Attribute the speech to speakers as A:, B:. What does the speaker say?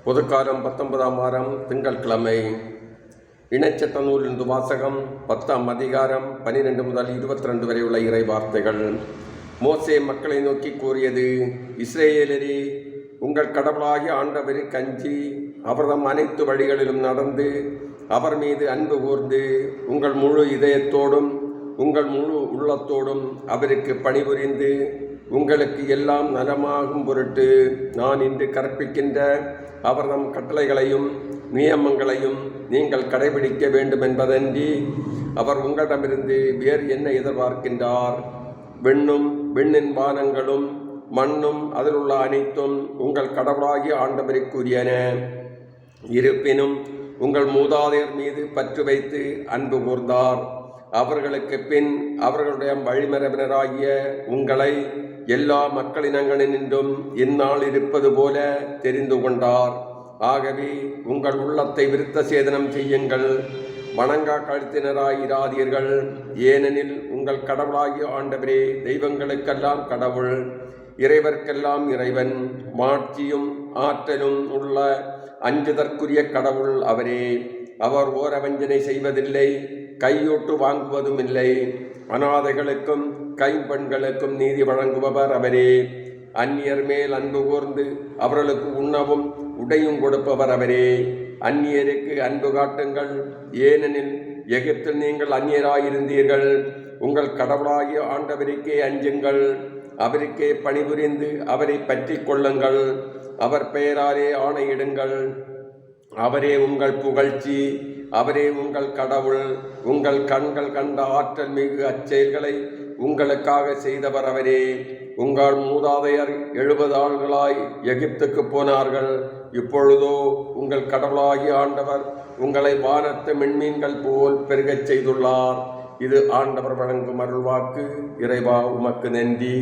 A: பொதுக்காலம் 19ஆம் வாரம் திங்கட்கிழமை. இணைச்சட்ட நூலிலிருந்து வாசகம். 10ஆம் அதிகாரம் 12 முதல் 22 வரை உள்ள இறை வார்த்தைகள். மோசே மக்களை நோக்கி கூறியது: இஸ்ரேலரே, உங்கள் கடவுளாகிய ஆண்டவருக்கு அஞ்சி அவர்தம் அனைத்து வழிகளிலும் நடந்து அவர் மீது அன்பு கூர்ந்து உங்கள் முழு இதயத்தோடும் உங்கள் முழு உள்ளத்தோடும் அவருக்கு பணிபுரிந்து உங்களுக்கு எல்லாம் நலமாகும் பொருட்டு நான் இன்று கற்பிக்கின்ற அவர்தம் கட்டளைகளையும் நியமங்களையும் நீங்கள் கடைபிடிக்க வேண்டும் என்பதன்றி அவர் உங்களிடமிருந்து வேறு என்ன எதிர்பார்க்கின்றார்? விண்ணின் வானங்களும் மண்ணும் அதில் உள்ள அனைத்தும் உங்கள் கடவுளாகிய ஆண்டவருக்குரியன. இருப்பினும் உங்கள் மூதாதையர் மீது பற்று வைத்து அன்பு கூர்ந்தார். அவர்களுக்கு பின் அவர்களுடைய வழிமரபினராகிய உங்களை எல்லா மக்களினங்களினின்றும் இந்நாள் இருப்பது போல தெரிந்து கொண்டார். ஆகவே உங்கள் உள்ளத்தை விருத்த சேதனம் செய்யுங்கள், வணங்கா கழுத்தினராயிராதீர்கள். ஏனெனில் உங்கள் கடவுளாகிய ஆண்டவரே தெய்வங்களுக்கெல்லாம் கடவுள், இறைவர்க்கெல்லாம் இறைவன், மாட்சியும் ஆற்றலும் உள்ள அஞ்சுதற்குரிய கடவுள் அவரே. அவர் ஓரவஞ்சனை செய்வதில்லை, கையூட்டு வாங்குவதும் இல்லை. அநாதைகளுக்கும் கைம்பெண்களுக்கும் நீதி வழங்குபவர் அவரே. அந்நியர் மேல் அன்பு கூர்ந்து அவர்களுக்கு உண்ணவும் உடையும் கொடுப்பவர் அவரே. அந்நியருக்கு அன்பு காட்டுங்கள், ஏனெனில் எகிப்தில் நீங்கள் அந்நியராயிருந்தீர்கள். உங்கள் கடவுளாகிய ஆண்டவருக்கே அஞ்சுங்கள், அவருக்கே பணிபுரிந்து அவரை பற்றி கொள்ளுங்கள். அவர் பெயராலே ஆணையிடுங்கள். அவரே உங்கள் புகழ்ச்சி, அவரே உங்கள் கடவுள். உங்கள் கண்கள் கண்ட ஆற்றல் மிகு அச்செயல்களை உங்களுக்காக செய்தவர் அவரே. உங்கள் மூதாதையர் 70 ஆண்டுகளாய் எகிப்துக்கு போனார்கள். இப்பொழுதோ உங்கள் கடவுளாகிய ஆண்டவர் உங்களை வானத்து மின்மீன்கள் போல் பெருகச் செய்துள்ளார். இது ஆண்டவர் வழங்கும் அருள்வாக்கு. இறைவா, உமக்கு நன்றி.